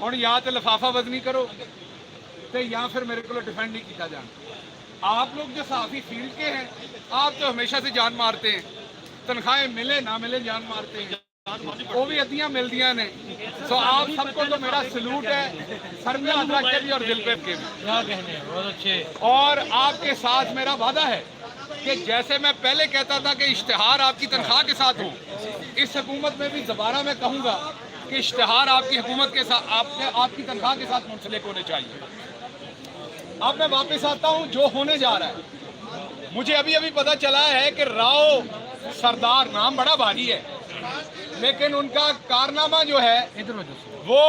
ਹੁਣ ਜਾਂ ਤੇ ਲਿਫਾਫਾ ਵਜ਼ਨੀ ਕਰੋ तो या फिर मेरे को डिफेंड नहीं किया जाना। आप लोग जो सहाफ़ी फील्ड के हैं, आप तो हमेशा से जान मारते हैं, तनख्वाहें मिले ना मिले जान मारते हैं, वो भी अद्दियाँ मिलदियाँ ने। सो आप सबको तो मेरा सलूट है, सर में अदा के भी और दिल पे के भी। बहुत अच्छे। और आपके साथ मेरा वादा है कि जैसे मैं पहले कहता था कि इश्तिहार आपकी तनख्वाह के साथ हो, इस हुकूमत में भी दोबारा मैं कहूँगा कि इश्तिहार आपकी हुकूमत के साथ आपकी तनख्वाह के साथ मुंसलिक होने चाहिए। अब मैं वापस आता हूं जो होने जा रहा है। मुझे अभी अभी पता चला है कि राव सरदार, नाम बड़ा भारी है, लेकिन उनका कारनामा जो है वो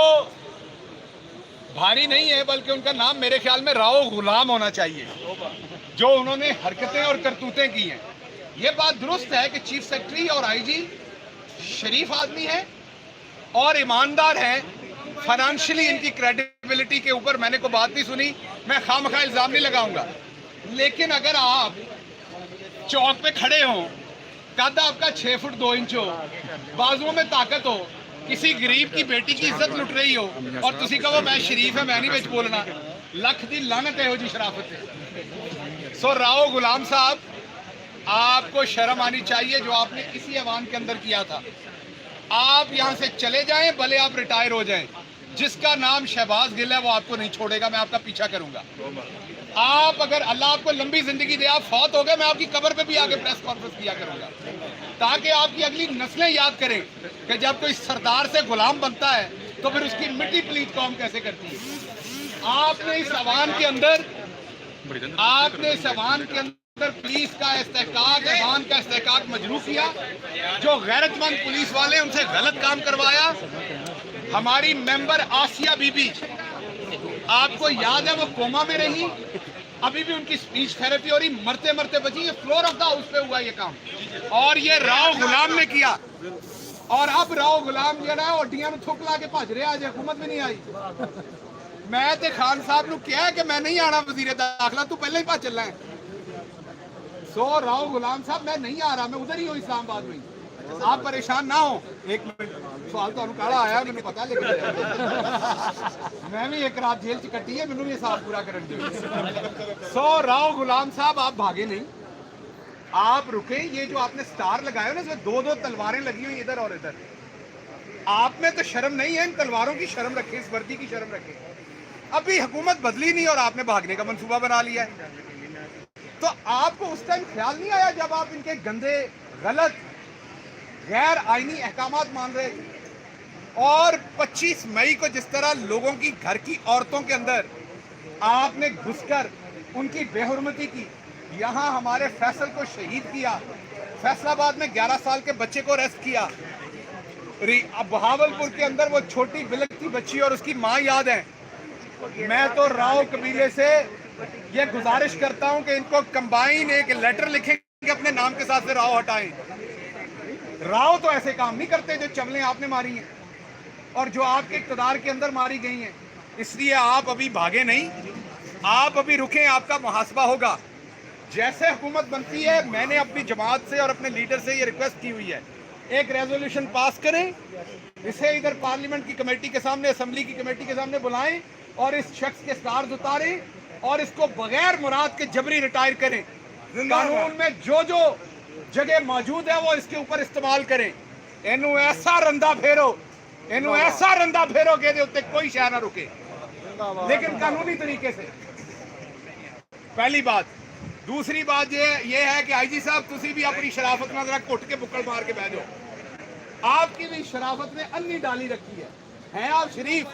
भारी नहीं है, बल्कि उनका नाम मेरे ख्याल में राव गुलाम होना चाहिए। जो उन्होंने हरकतें और करतूतें की हैं, ये बात दुरुस्त है कि चीफ सेक्रेटरी और आईजी शरीफ आदमी है और ईमानदार है। फाइनेंशियली इनकी क्रेडिबिलिटी के ऊपर मैंने कोई बात नहीं सुनी, मैं खामखा इल्ज़ाम नहीं लगाऊंगा। लेकिन अगर आप चौक पे खड़े हो, कद आपका 6 फुट 2 इंच हो, बाजुओं में ताकत हो, किसी गरीब की बेटी की इज्जत लुट रही हो और तुसी कहो मैं शरीफ है, मैं नहीं बिच बोलना, लख दी लानत है जी शराफत है। सो राव गुलाम साहब, आपको शर्म आनी चाहिए जो आपने इसी ऐवान के अंदर किया था। आप यहाँ से चले जाएं, भले आप रिटायर हो जाएं। जिसका नाम शहबाज गिल है वो आपको नहीं छोड़ेगा, मैं आपका पीछा करूंगा। आप अगर अल्लाह आपको लंबी जिंदगी दे, आप फौत हो गए, मैं आपकी कब्र पे भी आगे प्रेस कॉन्फ्रेंस किया करूंगा, ताकि आपकी अगली नस्लें याद करें कि जब कोई सरदार से गुलाम बनता है तो फिर उसकी मिट्टी पलीत कौम कैसे करती है। आपने इस अवान के अंदर पुलिस का इस्तेहकाक, ऐवान का इस्तेहकाक मजरूह किया। जो गैरतमंद पुलिस वाले उनसे गलत काम करवाया। हमारी मेंबर आसिया बीबी, आपको याद है वो कोमा में रही, अभी भी उनकी स्पीच थेरेपी हो रही, मरते मरते बची। ये फ्लोर ऑफ द हाउस पे हुआ ये काम, और ये राव गुलाम ने किया। और अब राव गुलाम जो है ओडियां में थुक ला के भज रहे, आज हुकूमत में नहीं आई। मैं ते खान साहब ने कहा कि मैं नहीं आना वजीर दाखिला, तू पहले ही भज चलना है। सो राव गुलाम साहब, मैं नहीं आ रहा, मैं उधर ही हूँ इस्लामाबाद में। आप परेशान ना हो। एक मिनट, सवाल तो काला आया, मैंने पता, लेकिन मैं भी एक रात जेल च कट्टी है, मैंने भी हिसाब पूरा करने दो। सो राव गुलाम साहब, आप भागे नहीं, आप रुके। ये जो आपने स्टार लगाए ना, इसमें 2-2 तलवारें लगी हुई इधर और इधर। आप में तो शर्म नहीं है, इन तलवारों की शर्म रखें, इस वर्दी की शर्म रखें। अभी हुकूमत बदली नहीं और आपने भागने का मंसूबा बना लिया है। तो आपको उस टाइम ख्याल नहीं आया जब आप इनके गंदे, गलत, गैर आईनी अहकामात मान रहे थे। और 25 मई को जिस तरह लोगों की घर की औरतों के अंदर आपने घुसकर उनकी बेहुरमती की, यहाँ हमारे फैसल को शहीद किया, फैसलाबाद में 11 साल के बच्चे को अरेस्ट किया, बहावलपुर के अंदर वो छोटी बिलखती बच्ची और उसकी माँ याद है। मैं तो राव कबीले से ये गुजारिश करता हूं कि इनको कंबाइन एक लेटर लिखेंगे अपने नाम के साथ से राव हटाएं। राव तो ऐसे काम नहीं करते जो चवलें आपने मारी हैं और जो आपके इक़्तिदार के अंदर मारी गई हैं। इसलिए आप अभी भागे नहीं, आप अभी रुकें, आपका मुहासबा होगा। जैसे हुकूमत बनती है, मैंने अपनी जमात से और अपने लीडर से ये रिक्वेस्ट की हुई है, एक रेजोल्यूशन पास करें, इसे इधर पार्लियामेंट की कमेटी के सामने, असेंबली की कमेटी के सामने बुलाएं और इस शख्स के स्टार्स उतारें और इसको बगैर मुराद के जबरी रिटायर करें। कानून में जो जो जगह मौजूद है वो इसके ऊपर इस्तेमाल करें। इनू ऐसा रंदा फेरो, इनू ऐसा रंदा फेरो के दे उत्ते कोई शह ना रुके, लेकिन कानूनी तरीके से। पहली बात। दूसरी बात ये है कि आईजी साहब, तुसी भी अपनी शराफत में जरा घुट के बुक्कड़ मार के बह जाओ। आपकी भी शराफत ने अन्नी डाली रखी है आप शरीफ,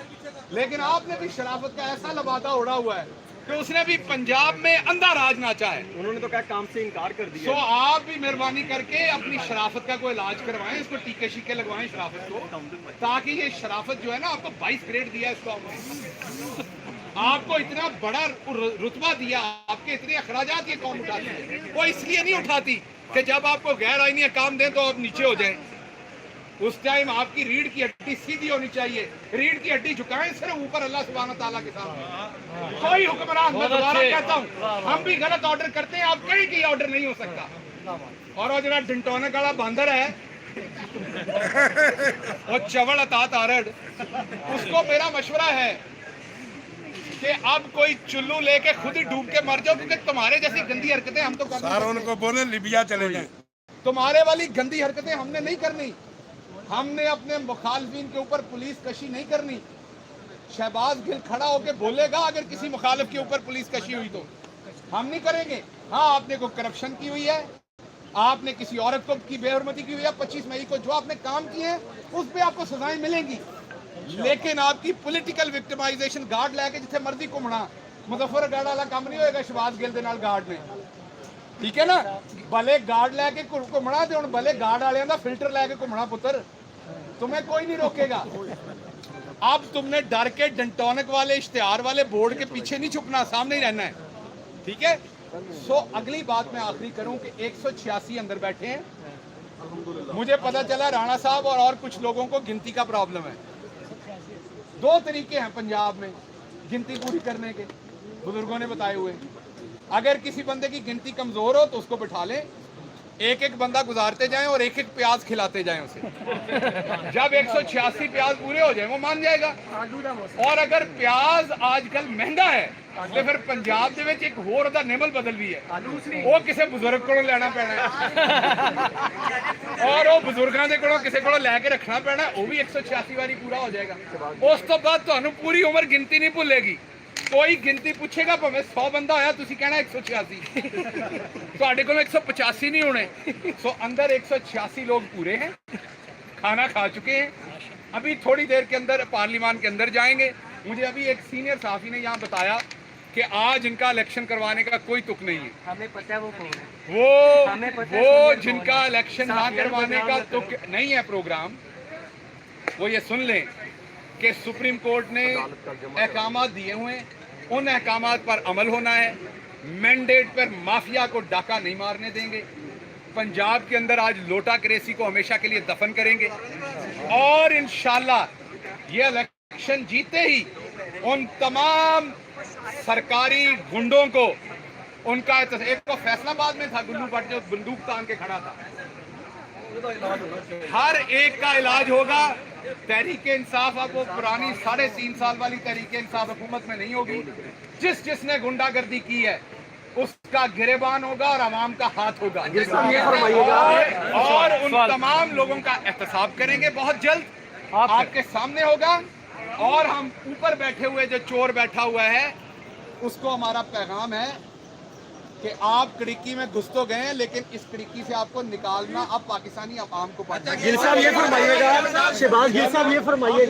लेकिन आपने भी शराफत का ऐसा लबादा उड़ा हुआ है कि उसने भी पंजाब में अंधा राज नाचा है। उन्होंने तो क्या काम से इनकार कर दिया। तो आप भी मेहरबानी करके अपनी शराफत का कोई इलाज करवाएं, इसको टीके शीके लगवाएं शराफत को, ताकि ये शराफत जो है ना, आपको 22 ग्रेड दिया इसको, आपको इतना बड़ा रुतबा दिया, आपके इतने अखराजात ये कौन उठाती है? वो इसलिए नहीं उठाती कि जब आपको गैर आईनी काम दें तो आप नीचे हो जाएं। उस टाइम आपकी रीढ़ की हड्डी सीधी होनी चाहिए, रीढ़ की हड्डी झुकाएं सिर्फ ऊपर अल्लाह सुब्हानो ताला के सामने। कोई हुक्मरान, मैं दोबारा कहता हूँ, हम भी गलत ऑर्डर करते हैं, आप कहीं की ऑर्डर नहीं हो सकता। और वो जरा डिंटोनक वाला बंदर है, वो चवड़ अतात आरड़, उसको मेरा मशवरा है कि अब कोई चुल्लू लेके खुद ही डूब के मर जाओ, क्योंकि तुम्हारे जैसी गंदी हरकतें हम तो करनी। सर उनको बोले लिबिया चले जाएं। तुम्हारे वाली गंदी हरकतें हमने नहीं करनी। हमने अपने मुखालफिन के ऊपर पुलिस कशी नहीं करनी। शहबाज गिल खड़ा होके बोलेगा अगर किसी मुखालिफ के ऊपर पुलिस कशी हुई तो हम नहीं करेंगे। हाँ, आपने कोई करप्शन की हुई है, आपने किसी औरत को की बेहरमती की हुई है, 25 मई को जो आपने काम किए हैं उस पे आपको सजाएं मिलेंगी। लेकिन आपकी पॉलिटिकल विक्टिमाइजेशन गार्ड लेके जिथे मर्जी घूमना, मुजफ्फरगढ़ वाला काम नहीं होएगा शहबाज गिल दे नाल गार्ड ने, ठीक है ना। भले गार्ड लैके घूमना ते हुण भले गार्ड वालियां दा फिल्टर लैके घूमना पुत्र, तुम्हें कोई नहीं रोकेगा। अब तुमने डर के डंटोनिक वाले इश्तिहार वाले बोर्ड के पीछे नहीं छुपना, सामने ही रहना है, ठीक है। सो अगली बात मैं आखिरी करूं कि 186 अंदर बैठे हैं। मुझे पता चला राणा साहब और कुछ लोगों को गिनती का प्रॉब्लम है। 2 तरीके हैं पंजाब में गिनती पूरी करने के, बुजुर्गों ने बताए हुए। अगर किसी बंदे की गिनती कमजोर हो तो उसको बिठा लें, एक एक बंदा गुजारते जाएं और एक एक प्याज खिलाते जाएं उसे। जब 186 प्याज पूरे हो जाए वो मान जाएगा। और अगर प्याज आजकल महंगा है तो फिर पंजाब दे विच एक होर दा निमल बदल भी है, वो किसी बुजुर्ग को लेना पैना है और वो बुजुर्गों के कोलों किसी को लैके रखना पैना, वो भी 186 बारी पूरा हो जाएगा। उस तो बाद तुहानू पूरी उम्र गिनती नहीं भुलेगी। कोई गिनती पूछेगा भावें 100 बंदा होया, तुसी कहना 186, तुहाडे कोलों 185 नहीं होने। सो अंदर 186 लोग पूरे हैं, खाना खा चुके हैं, अभी थोड़ी देर के अंदर पार्लियामान के अंदर जाएंगे। मुझे अभी एक सीनियर साहबी ने यहाँ बताया कि आज इनका इलेक्शन करवाने का कोई तुक नहीं है। हमें पता है वो कौन है। वो जिनका इलेक्शन ना करवाने का तुक नहीं है प्रोग्राम, वो ये सुन लें कि सुप्रीम कोर्ट ने अहकामात दिए हुए हैं, उन अहकामात पर अमल होना है। मैंडेट पर माफिया को डाका नहीं मारने देंगे। पंजाब के अंदर आज लोटा क्रेसी को हमेशा के लिए दफन करेंगे और इंशाल्लाह ये इलेक्शन जीते ही उन तमाम सरकारी गुंडों को उनका एक तो फैसलाबाद में था गुल्लू भट्ट जो बंदूक तान के खड़ा था, हर एक का इलाज होगा। तहरीके इंसाफ अब वो पुरानी 3.5 साल वाली तहरीके इंसाफ हुकूमत में नहीं होगी। जिसने गुंडागर्दी की है उसका गिरेबान होगा और आवाम का हाथ होगा और उन तमाम लोगों का एहतसाब करेंगे बहुत जल्द, आपके सामने होगा। और हम ऊपर बैठे हुए जो चोर बैठा हुआ है उसको हमारा पैगाम है कि आप कड़िक्की में घुस तो गए, लेकिन इस कड़िक्की से आपको निकालना अब पाकिस्तानी अवाम को पता है। गिल साहब ये फरमाइएगा, शहबाज गिल साहब ये फरमाइएगा